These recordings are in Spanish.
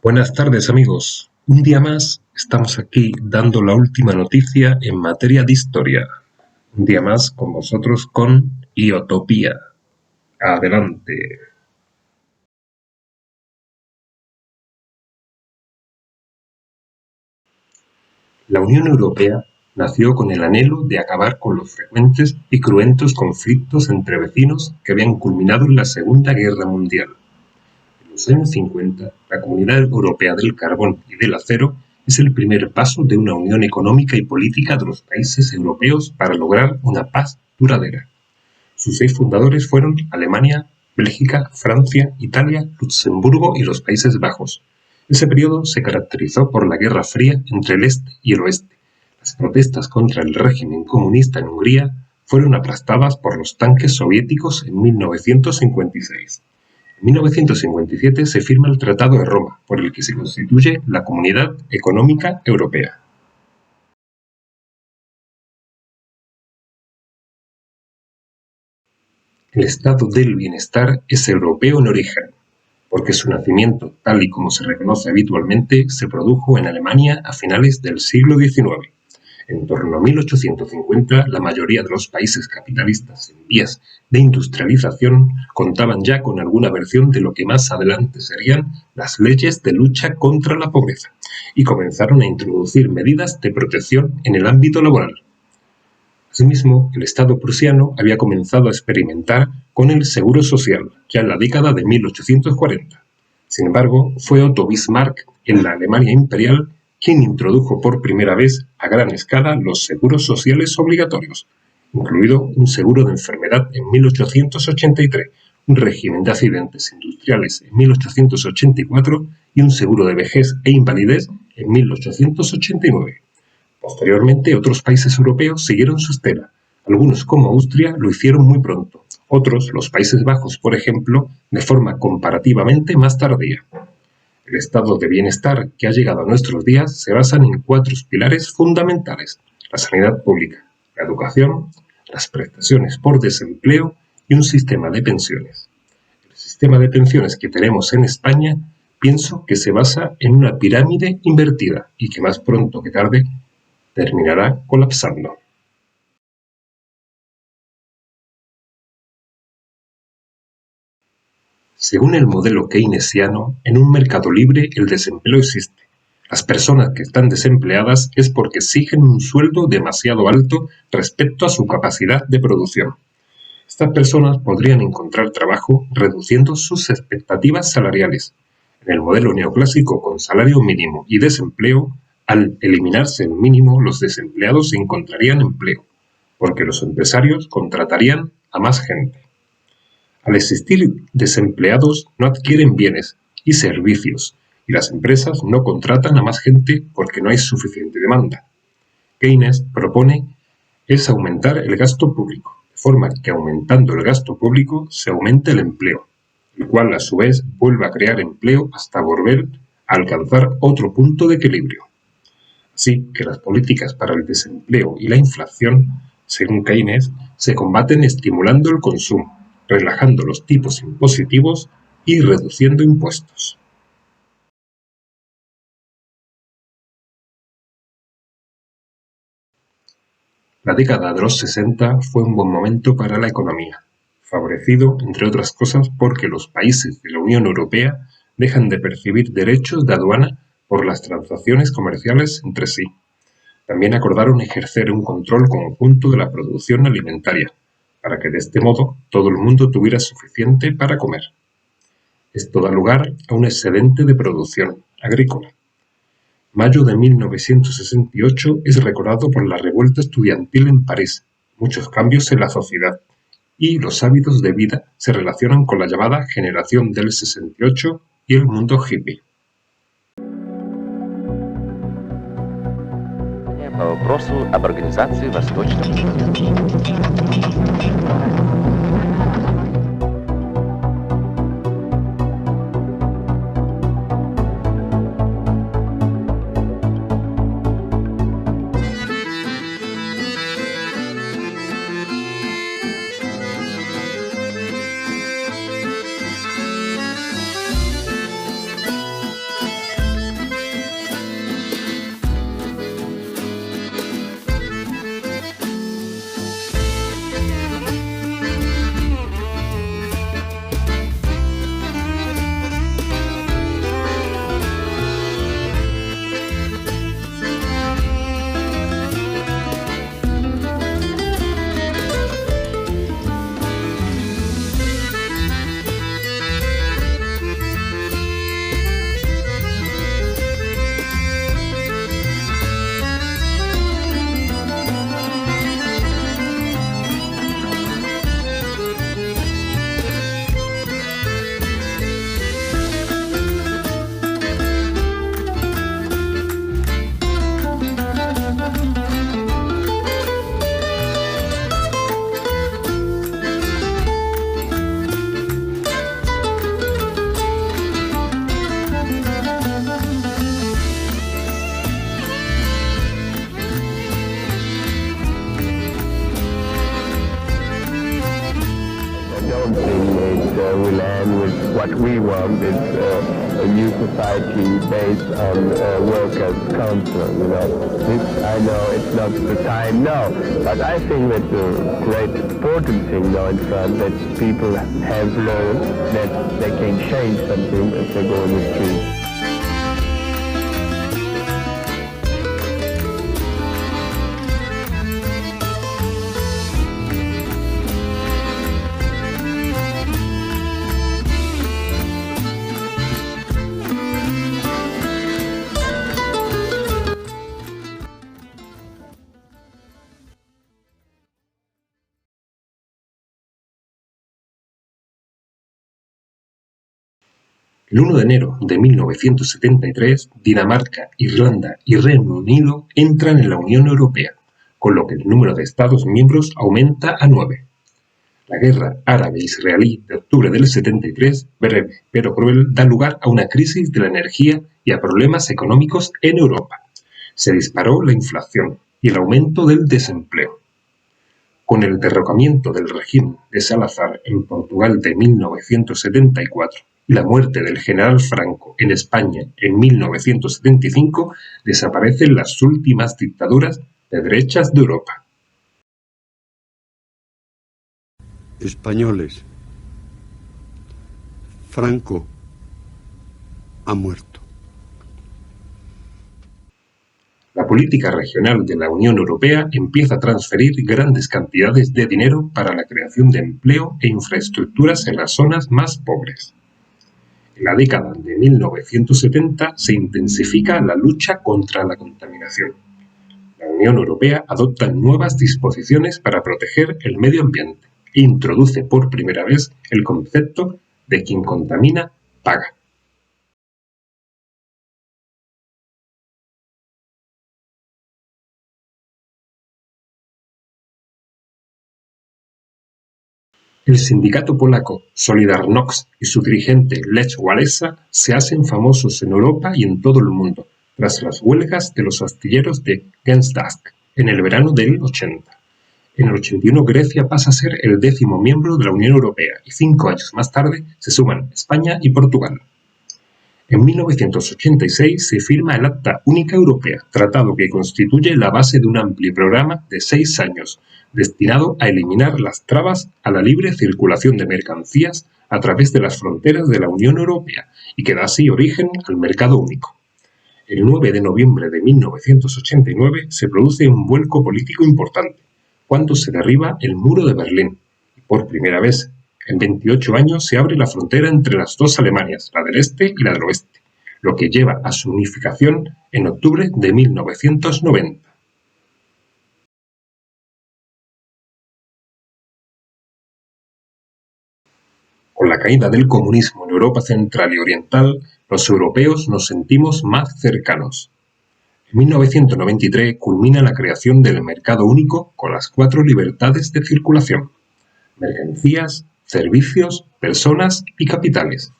Buenas tardes amigos, un día más estamos aquí dando la última noticia en materia de historia. Un día más con vosotros con Iotopía. Adelante. La Unión Europea nació con el anhelo de acabar con los frecuentes y cruentos conflictos entre vecinos que habían culminado en la Segunda Guerra Mundial. En los años 50, la Comunidad Europea del Carbón y del Acero es el primer paso de una unión económica y política de los países europeos para lograr una paz duradera. Sus 6 fundadores fueron Alemania, Bélgica, Francia, Italia, Luxemburgo y los Países Bajos. Ese periodo se caracterizó por la Guerra Fría entre el este y el oeste. Las protestas contra el régimen comunista en Hungría fueron aplastadas por los tanques soviéticos en 1956. En 1957 se firma el Tratado de Roma, por el que se constituye la Comunidad Económica Europea. El estado del bienestar es europeo en origen, porque su nacimiento, tal y como se reconoce habitualmente, se produjo en Alemania a finales del siglo XIX. En torno a 1850, la mayoría de los países capitalistas en vías de industrialización contaban ya con alguna versión de lo que más adelante serían las leyes de lucha contra la pobreza, y comenzaron a introducir medidas de protección en el ámbito laboral. Asimismo, el Estado prusiano había comenzado a experimentar con el seguro social ya en la década de 1840. Sin embargo, fue Otto Bismarck, en la Alemania imperial, quien introdujo por primera vez a gran escala los seguros sociales obligatorios, incluido un seguro de enfermedad en 1883, un régimen de accidentes industriales en 1884 y un seguro de vejez e invalidez en 1889. Posteriormente, otros países europeos siguieron su estela. Algunos, como Austria, lo hicieron muy pronto. Otros, los Países Bajos, por ejemplo, de forma comparativamente más tardía. El estado de bienestar que ha llegado a nuestros días se basa en 4 pilares fundamentales: la sanidad pública, la educación, las prestaciones por desempleo y un sistema de pensiones. El sistema de pensiones que tenemos en España pienso que se basa en una pirámide invertida y que más pronto que tarde terminará colapsando. Según el modelo keynesiano, en un mercado libre el desempleo existe. Las personas que están desempleadas es porque exigen un sueldo demasiado alto respecto a su capacidad de producción. Estas personas podrían encontrar trabajo reduciendo sus expectativas salariales. En el modelo neoclásico con salario mínimo y desempleo, al eliminarse el mínimo, los desempleados encontrarían empleo, porque los empresarios contratarían a más gente. Al existir desempleados, no adquieren bienes y servicios, y las empresas no contratan a más gente porque no hay suficiente demanda. Keynes propone es aumentar el gasto público, de forma que aumentando el gasto público se aumenta el empleo, el cual a su vez vuelve a crear empleo hasta volver a alcanzar otro punto de equilibrio. Así que las políticas para el desempleo y la inflación, según Keynes, se combaten estimulando el consumo, relajando los tipos impositivos y reduciendo impuestos. La década de los 60 fue un buen momento para la economía, favorecido, entre otras cosas, porque los países de la Unión Europea dejan de percibir derechos de aduana por las transacciones comerciales entre sí. También acordaron ejercer un control conjunto de la producción alimentaria, para que de este modo todo el mundo tuviera suficiente para comer. Esto da lugar a un excedente de producción agrícola. Mayo de 1968 es recordado por la revuelta estudiantil en París, muchos cambios en la sociedad, y los hábitos de vida se relacionan con la llamada generación del 68 y el mundo hippie. По вопросу об организации Восточного will end with what we want is a new society based on workers' council. This I know it's not the time now, but I think that the great important thing now in France that people have learned that they can change something if they go in the street. El 1 de enero de 1973, Dinamarca, Irlanda y Reino Unido entran en la Unión Europea, con lo que el número de Estados miembros aumenta a 9. La guerra árabe-israelí de octubre del 73, breve pero cruel, da lugar a una crisis de la energía y a problemas económicos en Europa. Se disparó la inflación y el aumento del desempleo. Con el derrocamiento del régimen de Salazar en Portugal de 1974 y la muerte del general Franco en España en 1975, desaparecen las últimas dictaduras de derechas de Europa. Españoles, Franco ha muerto. La política regional de la Unión Europea empieza a transferir grandes cantidades de dinero para la creación de empleo e infraestructuras en las zonas más pobres. En la década de 1970 se intensifica la lucha contra la contaminación. La Unión Europea adopta nuevas disposiciones para proteger el medio ambiente e introduce por primera vez el concepto de quien contamina, paga. El sindicato polaco Solidarność y su dirigente Lech Walesa se hacen famosos en Europa y en todo el mundo tras las huelgas de los astilleros de Gdańsk en el verano del 80. En el 81 Grecia pasa a ser el 10º miembro de la Unión Europea y 5 años más tarde se suman España y Portugal. En 1986 se firma el Acta Única Europea, tratado que constituye la base de un amplio programa de 6 años, destinado a eliminar las trabas a la libre circulación de mercancías a través de las fronteras de la Unión Europea y que da así origen al mercado único. El 9 de noviembre de 1989 se produce un vuelco político importante, cuando se derriba el muro de Berlín, y por primera vez en 28 años se abre la frontera entre las dos Alemanias, la del este y la del oeste, lo que lleva a su unificación en octubre de 1990. Con la caída del comunismo en Europa Central y Oriental, los europeos nos sentimos más cercanos. En 1993 culmina la creación del mercado único con las 4 libertades de circulación: mercancías, servicios, personas y capitales.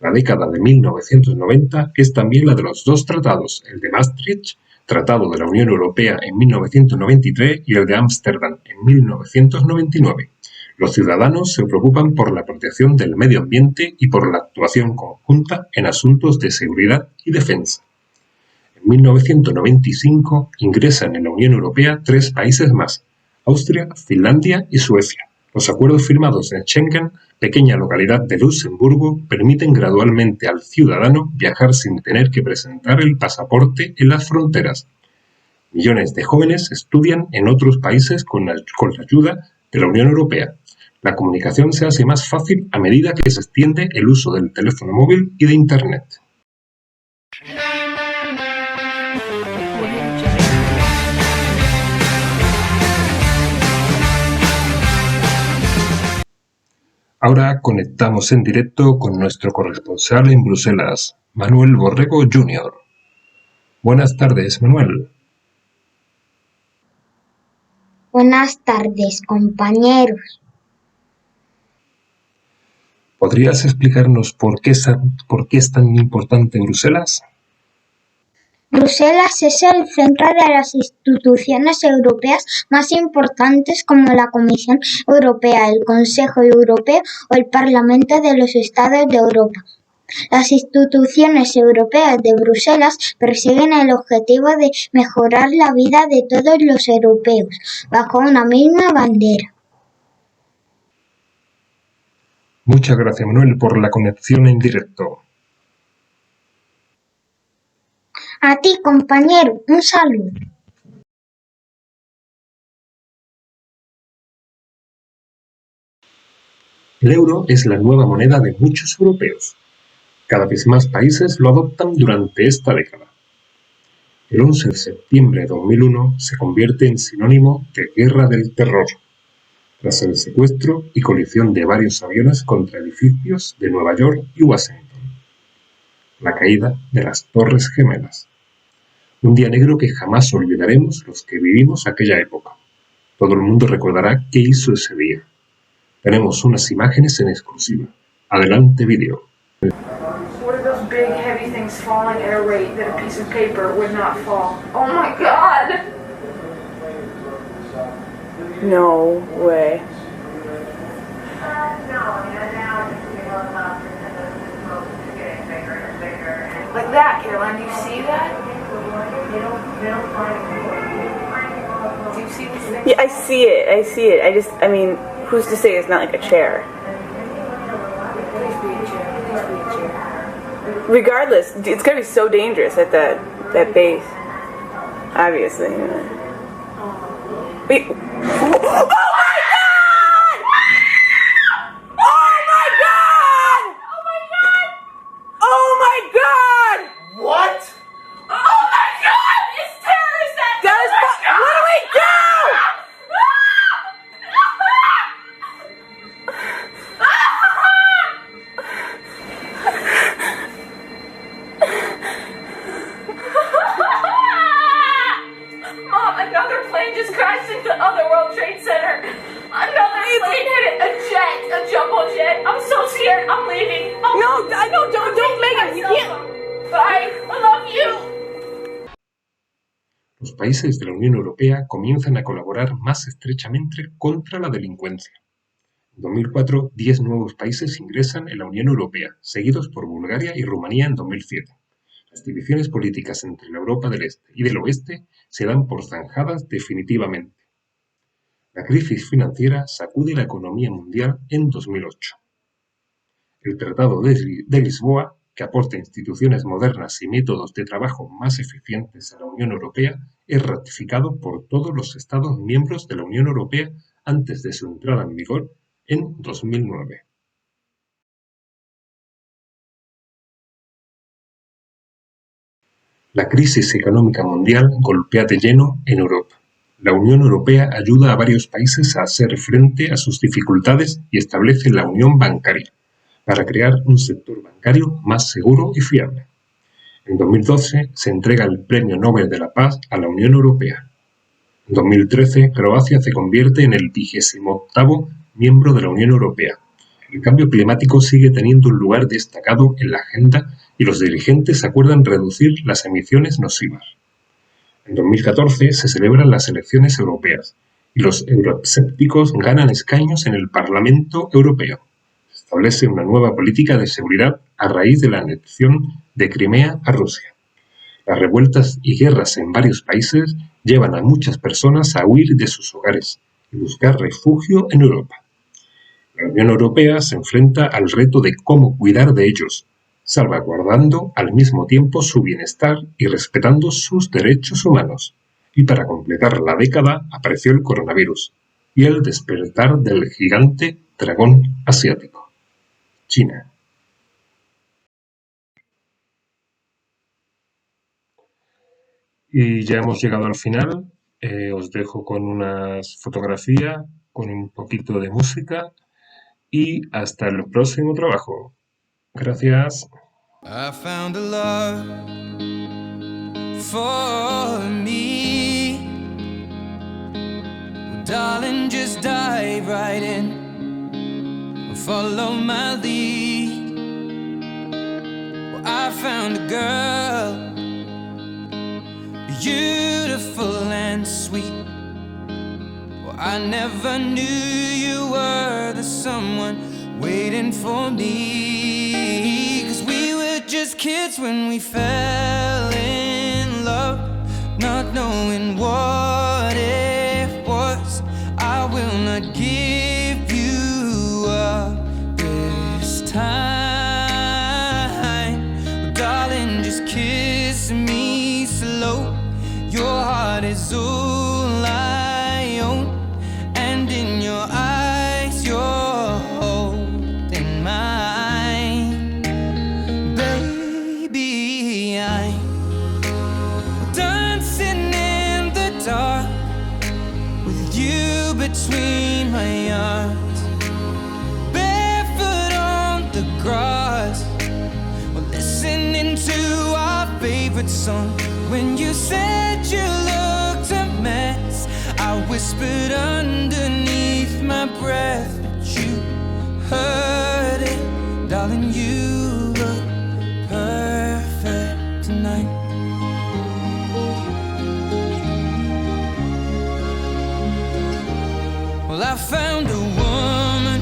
La década de 1990 es también la de los 2 tratados, el de Maastricht, Tratado de la Unión Europea en 1993 y el de Ámsterdam en 1999. Los ciudadanos se preocupan por la protección del medio ambiente y por la actuación conjunta en asuntos de seguridad y defensa. En 1995 ingresan en la Unión Europea 3 países más: Austria, Finlandia y Suecia. Los acuerdos firmados en Schengen, pequeña localidad de Luxemburgo, permiten gradualmente al ciudadano viajar sin tener que presentar el pasaporte en las fronteras. Millones de jóvenes estudian en otros países con la ayuda de la Unión Europea. La comunicación se hace más fácil a medida que se extiende el uso del teléfono móvil y de Internet. Ahora conectamos en directo con nuestro corresponsal en Bruselas, Manuel Borrego Jr. Buenas tardes, Manuel. Buenas tardes, compañeros. ¿Podrías explicarnos por qué es tan importante Bruselas? Bruselas es el centro de las instituciones europeas más importantes como la Comisión Europea, el Consejo Europeo o el Parlamento de los Estados de Europa. Las instituciones europeas de Bruselas persiguen el objetivo de mejorar la vida de todos los europeos, bajo una misma bandera. Muchas gracias, Manuel, por la conexión en directo. A ti, compañero, un saludo. El euro es la nueva moneda de muchos europeos. Cada vez más países lo adoptan durante esta década. El 11 de septiembre de 2001 se convierte en sinónimo de guerra del terror, tras el secuestro y colisión de varios aviones contra edificios de Nueva York y Washington. La caída de las Torres Gemelas. Un día negro que jamás olvidaremos los que vivimos aquella época. Todo el mundo recordará qué hizo ese día. Tenemos unas imágenes en exclusiva. Adelante, vídeo. What are those big heavy things falling at a rate that a piece of paper would not fall? Oh my god! No way. Like that, Caroline, do you see that? Do you see these things? Yeah, I see it. I mean, who's to say it's not like a chair? Please be a chair. Please be a chair. Regardless, it's gonna be so dangerous at that base. Obviously. Wait. Oh my god! Oh my god! Oh my god! Oh my god! What? Oh my god! It's terrorist attack! That is what do we do? Mom, another plane just crashed into the other World Trade Center. Another plane hit it. A jumbo jet. I'm so scared. I'm leaving. No, don't make it. You can't. Bye. I love you. Los países de la Unión Europea comienzan a colaborar más estrechamente contra la delincuencia. En 2004, 10 nuevos países ingresan en la Unión Europea, seguidos por Bulgaria y Rumanía en 2007. Las divisiones políticas entre la Europa del Este y del Oeste se dan por zanjadas definitivamente. La crisis financiera sacude la economía mundial en 2008. El Tratado de Lisboa, que aporta instituciones modernas y métodos de trabajo más eficientes a la Unión Europea, es ratificado por todos los Estados miembros de la Unión Europea antes de su entrada en vigor en 2009. La crisis económica mundial golpea de lleno en Europa. La Unión Europea ayuda a varios países a hacer frente a sus dificultades y establece la Unión Bancaria, para crear un sector bancario más seguro y fiable. En 2012 se entrega el Premio Nobel de la Paz a la Unión Europea. En 2013, Croacia se convierte en el 28º miembro de la Unión Europea. El cambio climático sigue teniendo un lugar destacado en la agenda y los dirigentes acuerdan reducir las emisiones nocivas. En 2014 se celebran las elecciones europeas y los euroescépticos ganan escaños en el Parlamento Europeo. Se establece una nueva política de seguridad a raíz de la anexión de Crimea a Rusia. Las revueltas y guerras en varios países llevan a muchas personas a huir de sus hogares y buscar refugio en Europa. La Unión Europea se enfrenta al reto de cómo cuidar de ellos, salvaguardando al mismo tiempo su bienestar y respetando sus derechos humanos. Y para completar la década apareció el coronavirus y el despertar del gigante dragón asiático, China. Y ya hemos llegado al final. Os dejo con unas fotografías, con un poquito de música y hasta el próximo trabajo. Gracias. I found a love for me. Well, darling, just dive right in. Follow my lead. Well, I found a girl beautiful and sweet. Well, I never knew you were the someone waiting for me. 'Cause we were just kids when we fell in love, not knowing what it was. I will not give you up this time. Well, darling, just kiss me slow. Your heart is all I own, and in your eyes you're holding mine. Baby, I'm dancing in the dark with you between my arms, barefoot on the grass, we're listening to our favorite song. When you said you looked a mess, I whispered underneath my breath, but you heard it. Darling, you look perfect tonight. Well, I found a woman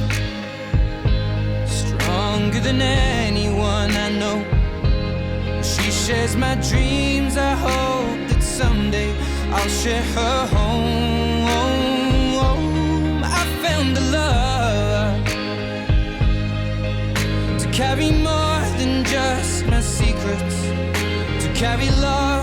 stronger than anyone I know. She shares my dreams. I hope that someday I'll share her home. I found a love to carry more than just my secrets, to carry love